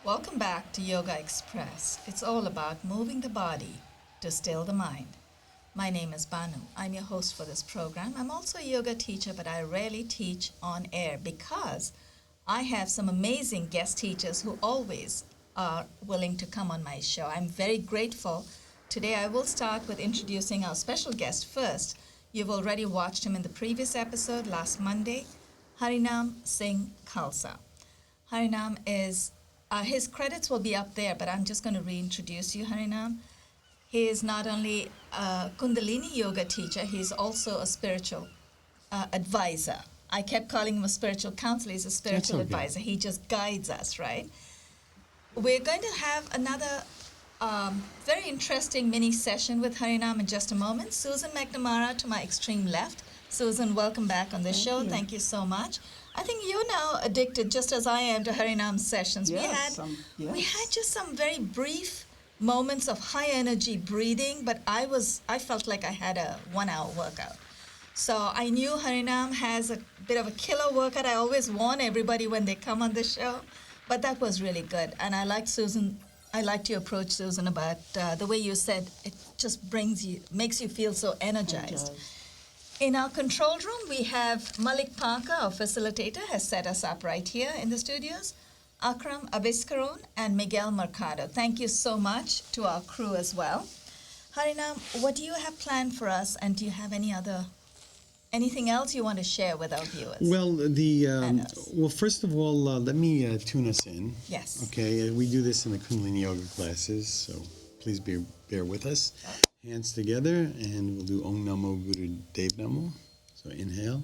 Welcome back to Yoga Express. It's all about moving the body to still the mind. My name is Banu. I'm your host for this program. I'm also a yoga teacher, but I rarely teach on air because I have some amazing guest teachers who always are willing to come on my show. I'm very grateful. Today I will start with introducing our special guest first. You've already watched him in the previous episode last Monday, Harinam Singh Khalsa. Harinam is, his credits will be up there, but I'm just going to reintroduce you, Harinam. He is not only a Kundalini yoga teacher, he's also a spiritual advisor. I kept calling him a spiritual counselor. He's a spiritual advisor. He just guides us, right? We're going to have another very interesting mini session with Harinam in just a moment. Susan McNamara to my extreme left. Susan, welcome back on the show. Thank you so much. I think you're now addicted, just as I am, to Harinam's sessions. Yes, we had just some very brief moments of high energy breathing, but I felt like I had a 1 hour workout. So I knew Harinam has a bit of a killer workout. I always warn everybody when they come on the show, but that was really good. And I liked your approach, Susan, about the way you said it just makes you feel so energized. In our control room, we have Malik Parker, our facilitator, has set us up right here in the studios. Akram Abiskaron and Miguel Mercado. Thank you so much to our crew as well. Harinam, what do you have planned for us, and do you have anything else you want to share with our viewers? Well, first of all, let me tune us in. Yes. Okay, we do this in the Kundalini yoga classes, so please bear with us. Hands together, and we'll do Om Namo Guru Dev Namo. So inhale.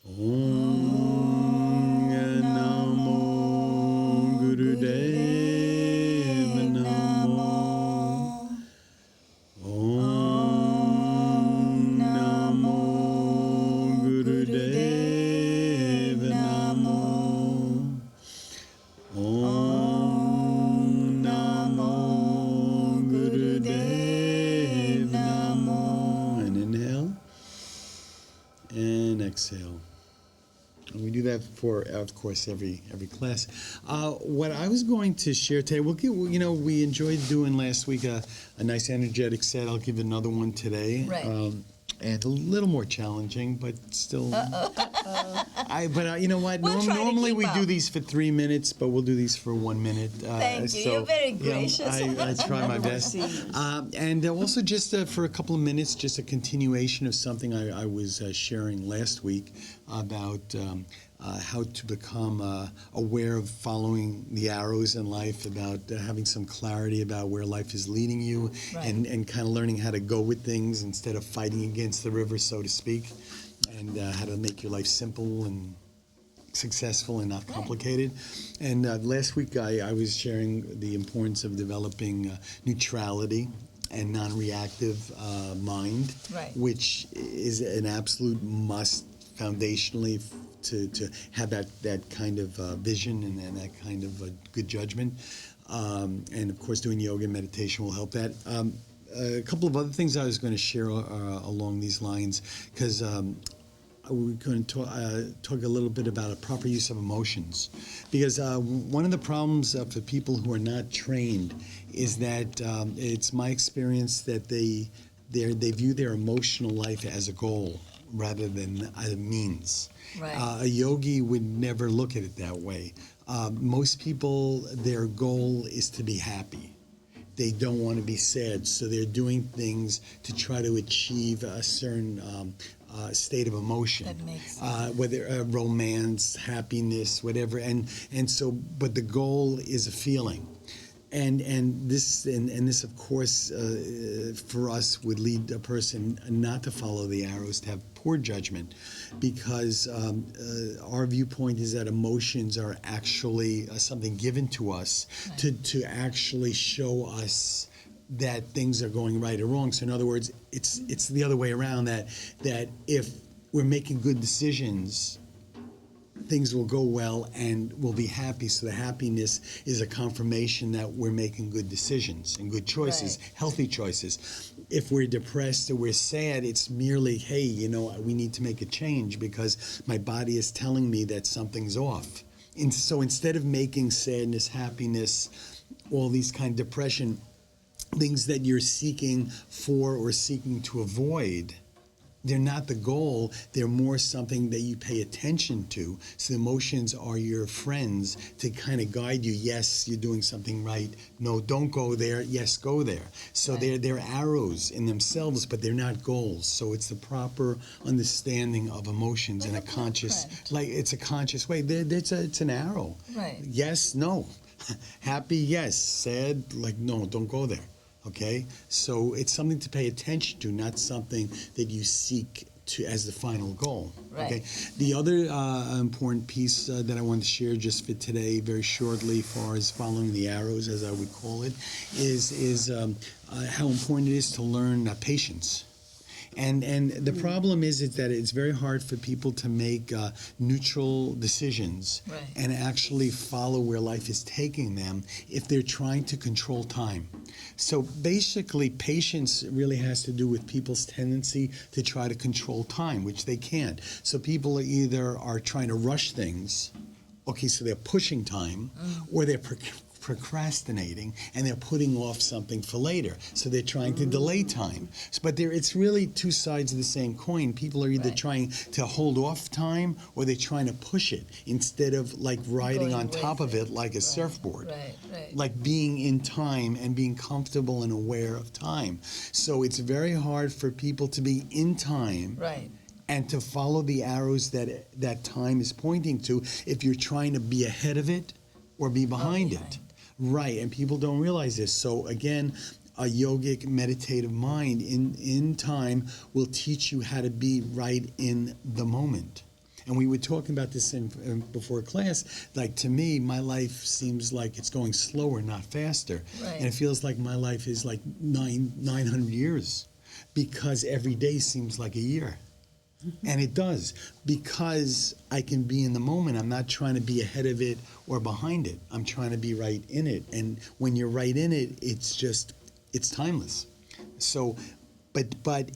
Om Namo Guru Dev Namo. Om Namo Guru Dev Namo. Om Namo Guru Dev Namo. And inhale. And exhale. And we do that for, of course, every class. What I was going to share today, we enjoyed doing last week a nice energetic set. I'll give another one today. Right. And a little more challenging, but still. You know what? We'll Normally we up. do these for 3 minutes, but we'll do these for 1 minute. Thank you. You're very gracious. I try my best. And also just for a couple of minutes, just a continuation of something I was sharing last week about how to become aware of following the arrows in life, about having some clarity about where life is leading you, right. and kind of learning how to go with things instead of fighting against the river, so to speak, and how to make your life simple and successful and not complicated. And last week I was sharing the importance of developing neutrality and non-reactive mind, right. which is an absolute must foundationally to have that kind of vision and that kind of good judgment. And of course doing yoga and meditation will help that. A couple of other things I was going to share along these lines, because we're going to talk a little bit about a proper use of emotions, because one of the problems for people who are not trained is that it's my experience that they view their emotional life as a goal rather than a means. Right. A yogi would never look at it that way. Most people, their goal is to be happy. They don't want to be sad, so they're doing things to try to achieve a certain state of emotion. That makes sense. Whether romance, happiness, whatever, and so, but the goal is a feeling. And this of course for us would lead a person not to follow the arrows, to have poor judgment, because our viewpoint is that emotions are actually something given to us, right. to actually show us that things are going right or wrong. So in other words, it's the other way around, that if we're making good decisions, things will go well and we'll be happy. So the happiness is a confirmation that we're making good decisions and good choices, right. Healthy choices. If we're depressed or we're sad, it's merely, hey, we need to make a change because my body is telling me that something's off. so instead of making sadness, happiness, all these kind of depression, things that you're seeking for or seeking to avoid, they're not the goal. They're more something that you pay attention to. So the emotions are your friends to kind of guide you. Yes, you're doing something right. No, don't go there. Yes, go there. So they're arrows in themselves, but they're not goals. So it's the proper understanding of emotions Like in a a conscious, blueprint. like it's a conscious way. It's an arrow. Right. Yes, no. Happy, yes. Sad, like no, don't go there. Okay, so it's something to pay attention to, not something that you seek to as the final goal. Right. Okay. The other important piece that I want to share just for today, very shortly, as far as following the arrows, as I would call it, is how important it is to learn patience. And the problem is that it's very hard for people to make neutral decisions and actually follow where life is taking them if they're trying to control time. So basically, patience really has to do with people's tendency to try to control time, which they can't. So people are trying to rush things. Okay, so they're pushing time, or they're procrastinating, and they're putting off something for later. So they're trying to delay time. But it's really two sides of the same coin. People are either trying to hold off time, or they're trying to push it instead of like riding on top of it like a surfboard. Like being in time and being comfortable and aware of time. So it's very hard for people to be in time. And to follow the arrows that time is pointing to if you're trying to be ahead of it or be behind it. Right, and people don't realize this. So again, a yogic meditative mind in time will teach you how to be right in the moment. And we were talking about this before class. Like, to me, my life seems like it's going slower, not faster. And it feels like my life is like 900 years because every day seems like a year. And it does, because I can be in the moment. I'm not trying to be ahead of it or behind it. I'm trying to be right in it. And when you're right in it, it's timeless. So, but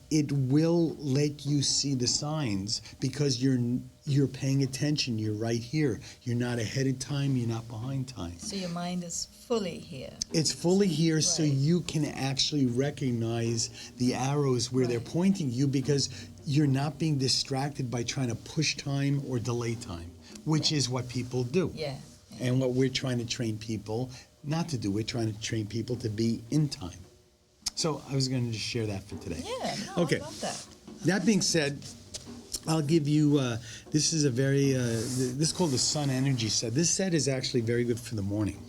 it will let you see the signs because you're paying attention. You're right here. You're not ahead of time. You're not behind time. So your mind is fully here. It's fully here, so you can actually recognize the arrows where they're pointing you, because you're not being distracted by trying to push time or delay time, which is what people do. And what we're trying to train people not to do. We're trying to train people to be in time. So I was going to just share that for today. Okay. I love that. That being said, I'll give you, this is a very, this is called the Sun Energy Set. This set is actually very good for the morning.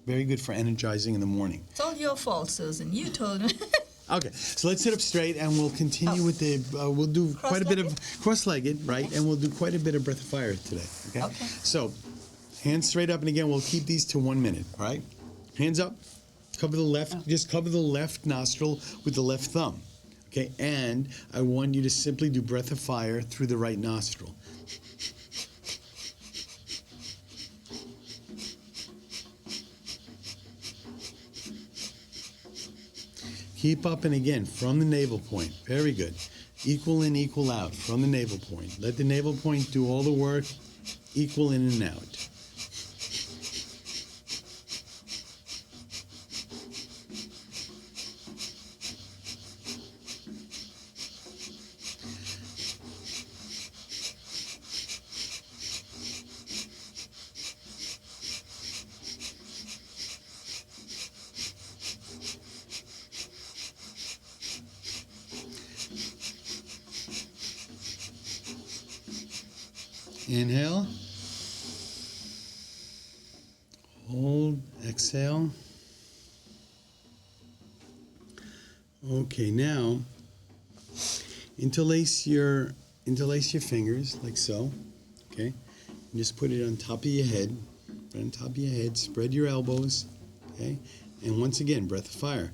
Very good for energizing in the morning. It's all your fault, Susan. You told me. Okay, so let's sit up straight, and we'll continue with the, we'll do quite a bit of cross-legged, right? And we'll do quite a bit of breath of fire today, okay? So, hands straight up, and again, we'll keep these to 1 minute, all right? Hands up, cover the left, just cover the left nostril with the left thumb, okay? And I want you to simply do breath of fire through the right nostril. Keep up, and again, from the navel point. Very good. Equal in, equal out from the navel point. Let the navel point do all the work. Equal in and out. Inhale. Hold. Exhale. Okay, now interlace your fingers like so. Okay, and just put it on top of your head. Right on top of your head. Spread your elbows. Okay, and once again, breath of fire.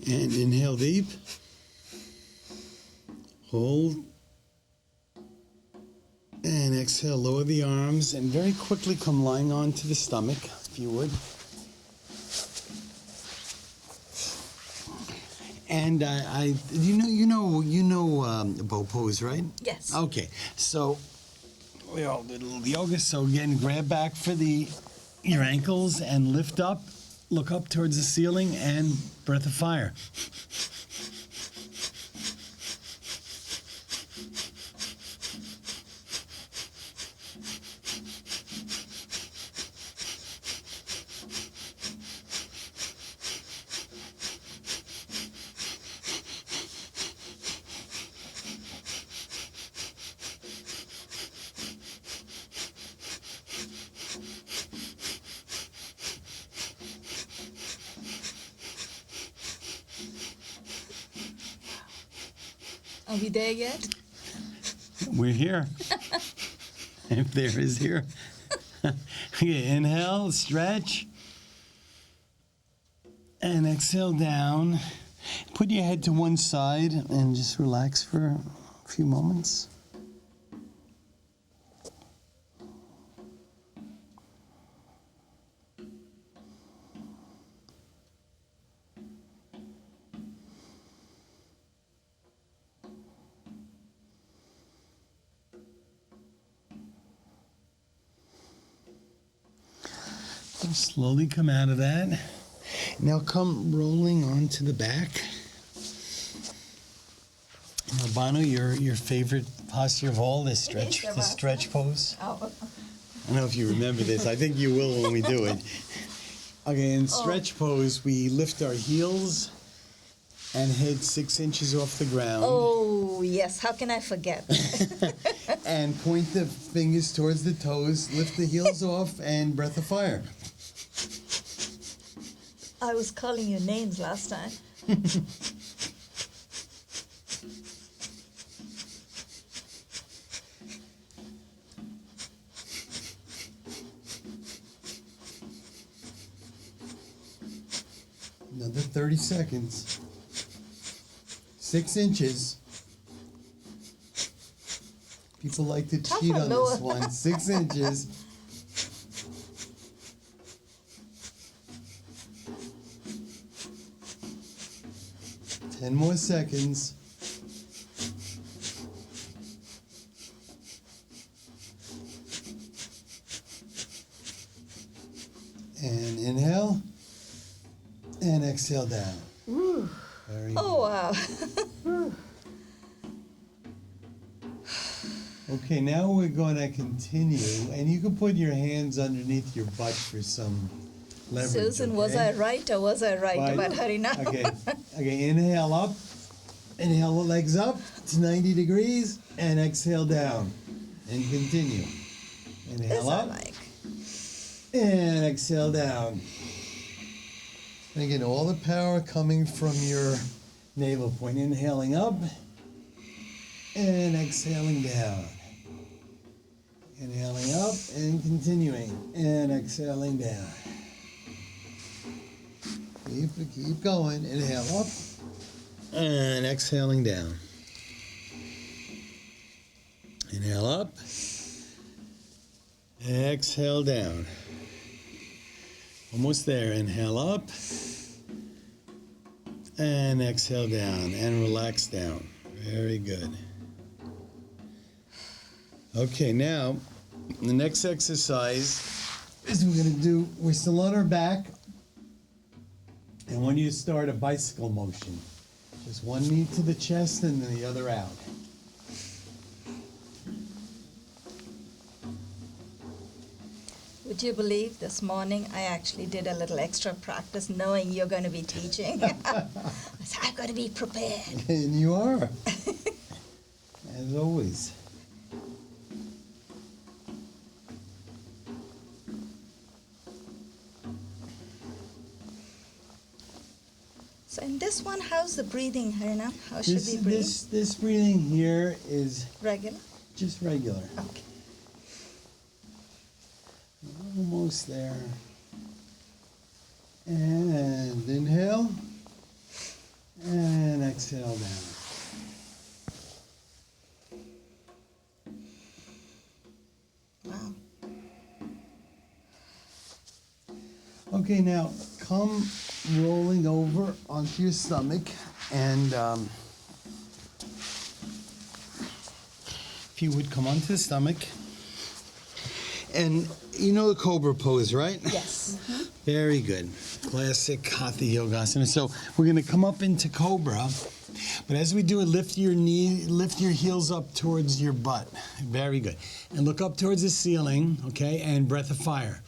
And inhale deep. Hold. And exhale, lower the arms, and very quickly come lying onto the stomach, if you would. And you know bow pose, right? Yes. Okay, so we all did a little yoga. So again, grab back for your ankles and lift up, look up towards the ceiling, and breath of fire. Are we there yet? We're here. If there is here. Okay, inhale, stretch. And exhale down. Put your head to one side and just relax for a few moments. Slowly come out of that. Now come rolling onto the back. Now, Banu, your favorite posture of all is the stretch pose. Oh. I don't know if you remember this. I think you will when we do it. Okay, in stretch pose, we lift our heels and head 6 inches off the ground. Oh, yes. How can I forget? And point the fingers towards the toes, lift the heels off, and breath of fire. I was calling you names last time. Another 30 seconds. 6 inches. People like to cheat on this one. 6 inches. Ten more seconds. And inhale. And exhale down. Woo. Very Oh, wow. Okay, now we're going to continue, and you can put your hands underneath your butt for some leverage. Susan, okay? was I right or was I right about Harinam? Okay, inhale up, inhale the legs up to 90 degrees, and exhale down, and continue. Inhale up, and exhale down. And again, all the power coming from your navel point. Inhaling up, and exhaling down. Inhaling up and continuing, and exhaling down. Keep going. Inhale up, and exhaling down. Inhale up, exhale down. Almost there. Inhale up, and exhale down, and relax down. Very good. Okay, now, the next exercise is we're still on our back, and I want you to start a bicycle motion. Just one knee to the chest and then the other out. Would you believe this morning I actually did a little extra practice knowing you're going to be teaching? I said, I've got to be prepared. And you are, as always. So in this one, how's the breathing, Harinam? How should we breathe? This breathing here is Regular? just regular. Okay. Almost there. And inhale. And exhale down. Wow. Okay, now come rolling over onto your stomach, and if you would come onto the stomach. And you know the cobra pose, right? Yes. Very good. Classic Hatha Yogasana. So we're going to come up into cobra, but as we do it, lift your heels up towards your butt. Very good. And look up towards the ceiling, okay? And breath of fire.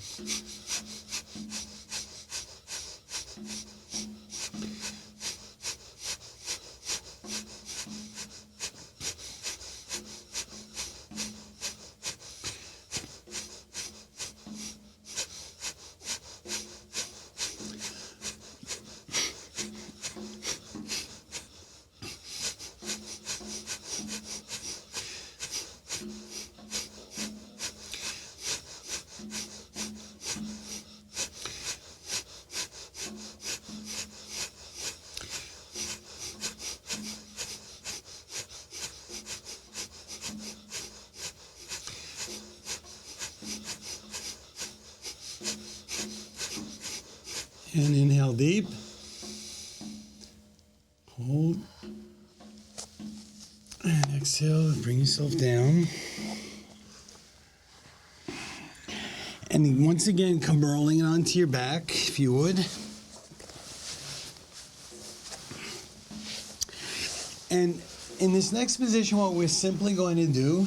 And inhale deep. Hold. And exhale, bring yourself down. And once again, come rolling onto your back, if you would. And in this next position, what we're simply going to do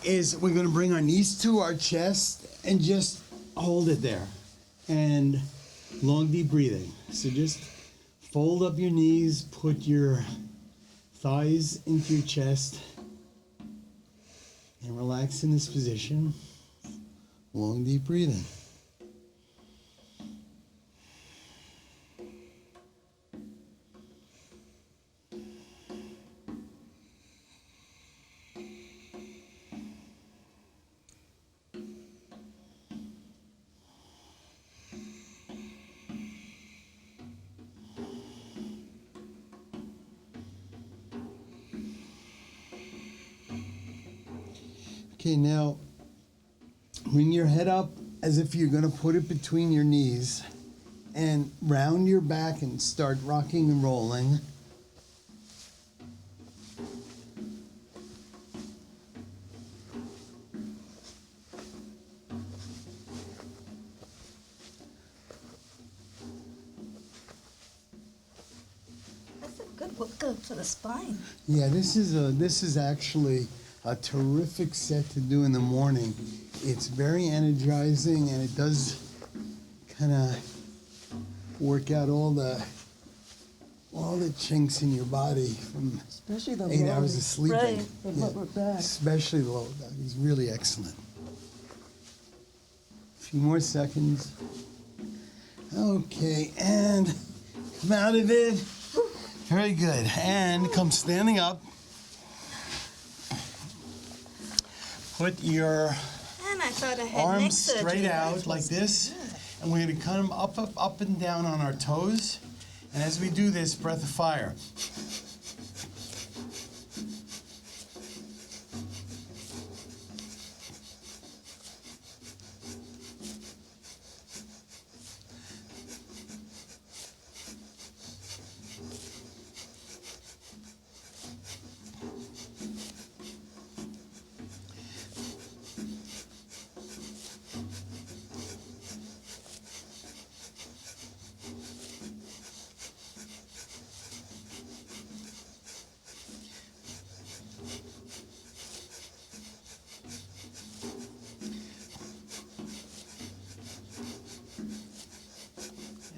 is we're going to bring our knees to our chest and just hold it there. And long, deep breathing. So just fold up your knees, put your thighs into your chest, and relax in this position. Long, deep breathing. Okay, now bring your head up as if you're going to put it between your knees and round your back and start rocking and rolling. That's a good workout for the spine. Yeah, this is actually a terrific set to do in the morning. It's very energizing, and it does kind of work out all the chinks in your body from Especially the 8 hours of sleeping. Right, the lower back. Especially the lower back. It's really excellent. A few more seconds. Okay, and come out of it. Very good. And come standing up. Put your And I thought I had neck arms surgery. straight That out was like this. good. And we're going to come up and down on our toes. And as we do this, breath of fire.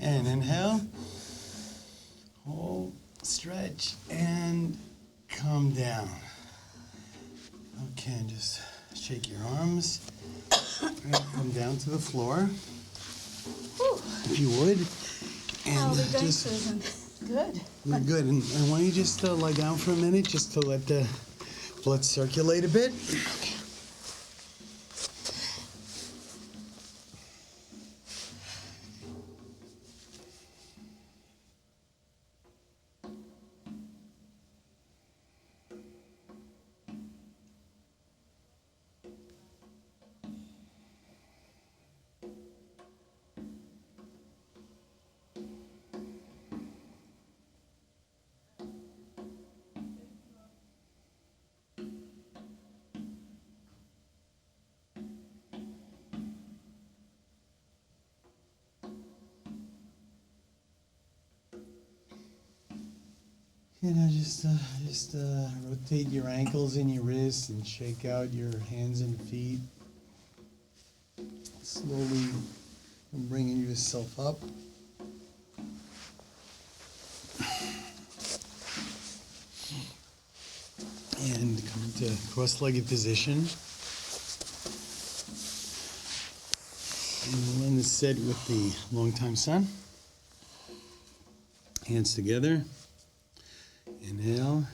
And inhale, hold, stretch, and come down. Okay, and just shake your arms and come down to the floor, if you would. How are we And doing, just, Susan? Good. you're good. And why don't you just lie down for a minute, just to let the blood circulate a bit. Just rotate your ankles and your wrists and shake out your hands and feet. Slowly bringing yourself up. And come into cross-legged position. And we'll end the set with the longtime sun. Hands together. Inhale.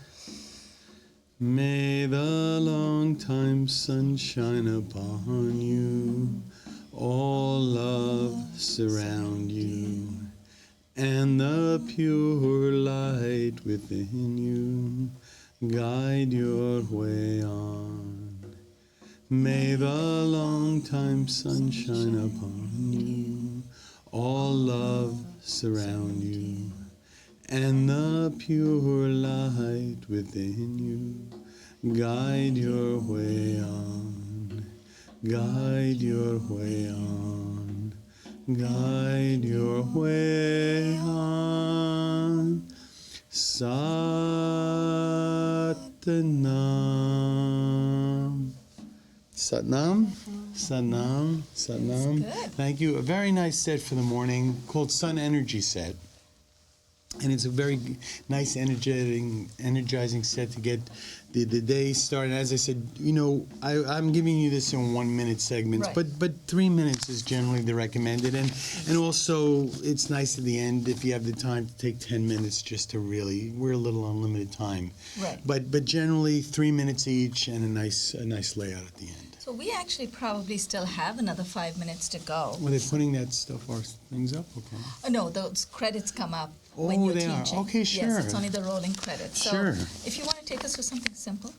May the longtime sun shine upon you. All love surround you. And the pure light within you guide your way on. May the longtime sun shine upon you. All love surround you. And the pure light within you guide your way on. Guide your way on. Guide your way on. Satnam. Satnam. Satnam. Satnam. Thank you. A very nice set for the morning called Sun Energy Set. And it's a very nice, energizing set to get the day started. As I said, I'm giving you this in 1 minute segments, Right. but 3 minutes is generally the recommended. And also, it's nice at the end if you have the time to take 10 minutes just to we're a little on limited time. Right. But generally 3 minutes each and a nice layout at the end. So we actually probably still have another 5 minutes to go. Were they putting that stuff or things up? Okay. No, those credits come up Oh, when you're they are. teaching. Okay, sure. Yes, it's only the rolling credits. So Sure. if you want to take us through something simple,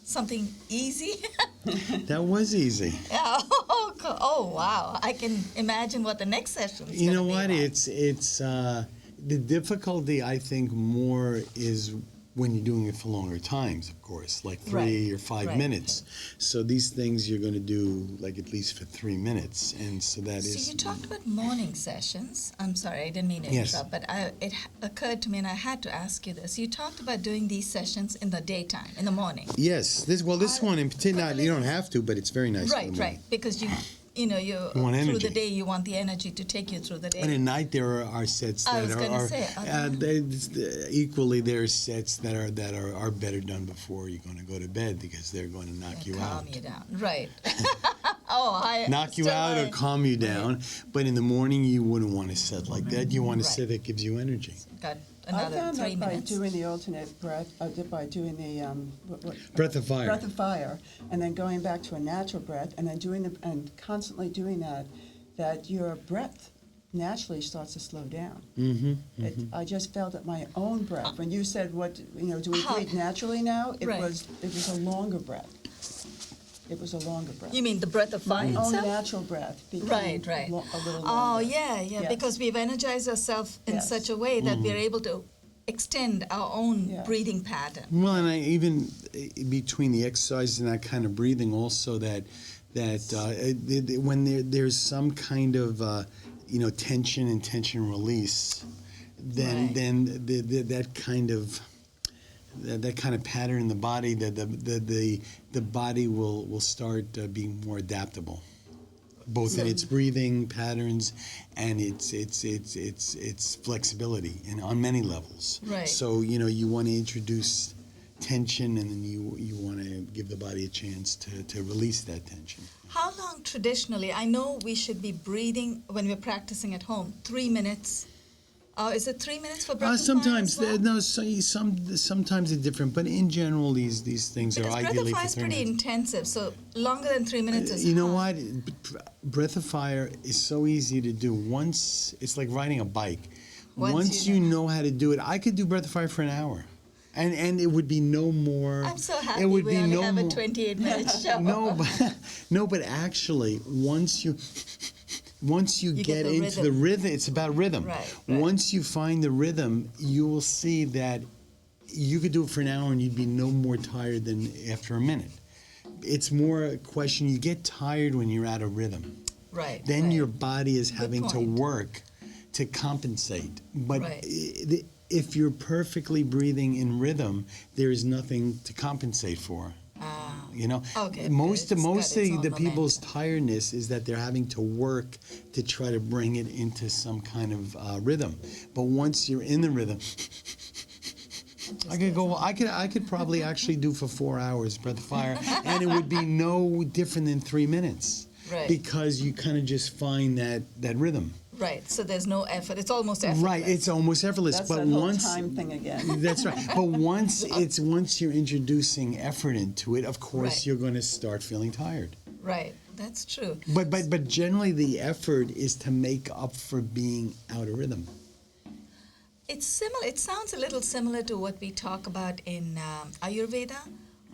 something easy. That was easy. Oh, wow. I can imagine what the next session is You know gonna what? be like. It's the difficulty. I think more is when you're doing it for longer times, of course, like 3 or 5 Right. minutes. So these things you're going to do like at least for 3 minutes, and so that is. So you talked about morning sessions. I'm sorry, I didn't mean to Yes. interrupt, but it occurred to me, and I had to ask you this. You talked about doing these sessions in the daytime, in the morning. Yes. This one in particular. You don't have to, but it's very nice. Right, right. Because you want through energy. the day, you want the energy to take you through the day. And at night there are sets I that was gonna are say, equally there are sets that are better done before you're going to go to bed because they're going to knock you out. Calm you down. Right. Knock you out or calm you down. But in the morning, you wouldn't want a set like that. You want a Right. set that gives you energy. Got I another found 3 that by minutes. doing the alternate breath, by doing the Breath of fire. breath of fire, and then going back to a natural breath, and then constantly doing that your breath naturally starts to slow down. I just felt that my own breath. When you said do we breathe naturally now? It Right. was a longer breath. It was a longer breath. You mean the breath of fire My own itself? natural breath became Right. a little longer. Oh, yeah. Yes. Because we've energized ourselves in Yes. such a way that we're able to extend our own Yeah. breathing pattern. Well, and I even between the exercise and that kind of breathing, also that when there's some kind of tension and tension release, then Right. that kind of pattern in the body, the body will start being more adaptable, both in its breathing patterns and its flexibility, and on many levels. Right. So you want to introduce tension, and then you want to give the body a chance to release that tension. How long traditionally? I know we should be breathing when we're practicing at home. 3 minutes. Is it 3 minutes for breath of Sometimes fire as well? sometimes it's different, but in general, these things Because are breath of ideally fire for is 3 pretty minutes. intensive, so longer than 3 minutes is You know hard. what? Breath of fire is so easy to do. Once it's like riding a bike. Once you know how to do it, I could do breath of fire for an hour, and it would be no more. I'm so happy It would we be only no have a more. 28-minute show. But actually, once you You get get the into the rhythm, it's about rhythm. Right. Once you find the rhythm, you will see that you could do it for an hour and you'd be no more tired than after a minute. It's more a question, you get tired when you're out of rhythm. Right. Then right. your body is having to point. work to compensate. But Right. if you're perfectly breathing in rhythm, there is nothing to compensate for. You know, Okay, most it's got of its own the people's momentum. tiredness is that they're having to work to try to bring it into some kind of rhythm. But once you're in the rhythm, I could probably actually do for 4 hours breath of fire, and it would be no different than 3 minutes. Right. Because you kind of just find that rhythm. Right. So there's no effort. It's almost effortless. Right, it's almost effortless. That's but that whole once time thing again. that's right. But once you're introducing effort into it, of course Right. you're going to start feeling tired. Right. That's true. But generally the effort is to make up for being out of rhythm. It's similar. It sounds a little similar to what we talk about in Ayurveda,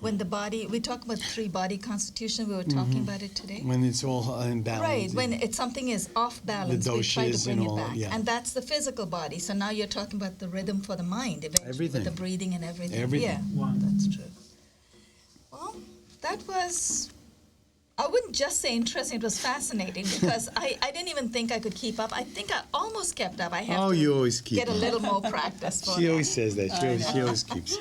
when the body. We talk about 3 body constitution. We were talking about it today. When it's all imbalanced. Right, when something is off balance, we try to doshas bring and it all, back. yeah. And that's the physical body. So now you're talking about the rhythm for the mind, eventually, Everything. with the breathing and everything. Everything. Yeah, that's true. Well, that was, I wouldn't just say interesting, it was fascinating because I didn't even think I could keep up. I think I almost kept up. I have to you always keep get a up. little more practice for She that. always says that. She always keeps.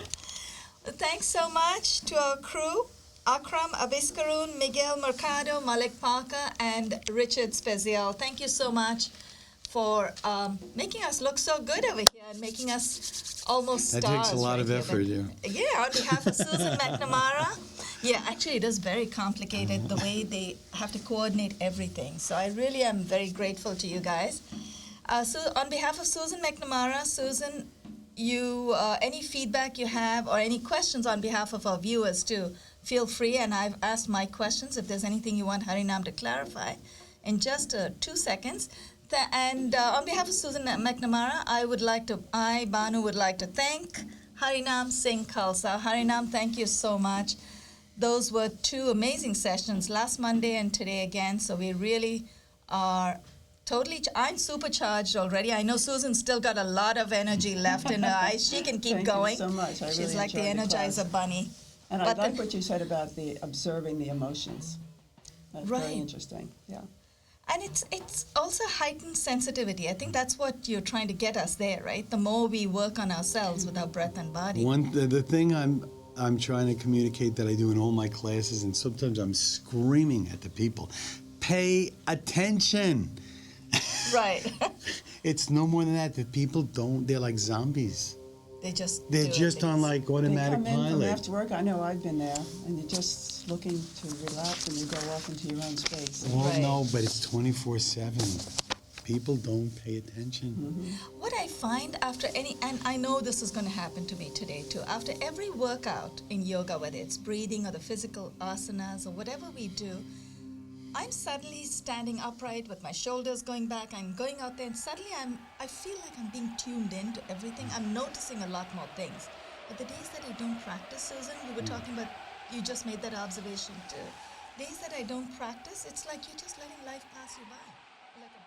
Thanks so much to our crew, Akram Abiskaroon, Miguel Mercado, Malik Parker, and Richard Spezial. Thank you so much for making us look so good over here and making us almost That stars. takes a lot right of here. effort, But, yeah. Yeah, on behalf of Susan McNamara. Yeah, actually it is very complicated the way they have to coordinate everything. So I really am very grateful to you guys. So on behalf of Susan McNamara, Susan, you any feedback you have or any questions on behalf of our viewers too, feel free. And I've asked my questions. If there's anything you want Harinam to clarify, in just 2 seconds. And on behalf of Susan McNamara, I, Banu, would like to thank Harinam Singh Khalsa. Harinam, thank you so much. Those were 2 amazing sessions, last Monday and today again. So we really are I'm supercharged already. I know Susan's still got a lot of energy left in her eyes. She can keep Thank going. you so much. I She's really like the enjoyed the Energizer class. Bunny. And I But like the- what you said about the observing the emotions. That's Right. very interesting. Yeah. And it's also heightened sensitivity. I think that's what you're trying to get us there, right? The more we work on ourselves with our breath and body. The thing I'm trying to communicate that I do in all my classes, and sometimes I'm screaming at the people, pay attention. Right. It's no more than that. The people they're like zombies. They're just on like They automatic come in from pilot. after work. I know I've been there, and you're just looking to relax, and you go off into your own space. Well, Right. no, but it's 24/7. People don't pay attention. What I find after and I know this is going to happen to me today too, after every workout in yoga, whether it's breathing or the physical asanas or whatever we do, I'm suddenly standing upright with my shoulders going back. I'm going out there and suddenly I feel like I'm being tuned in to everything. I'm noticing a lot more things. But the days that I don't practice, Susan, we were talking about, you just made that observation too. Days that I don't practice, it's like you're just letting life pass you by. Like a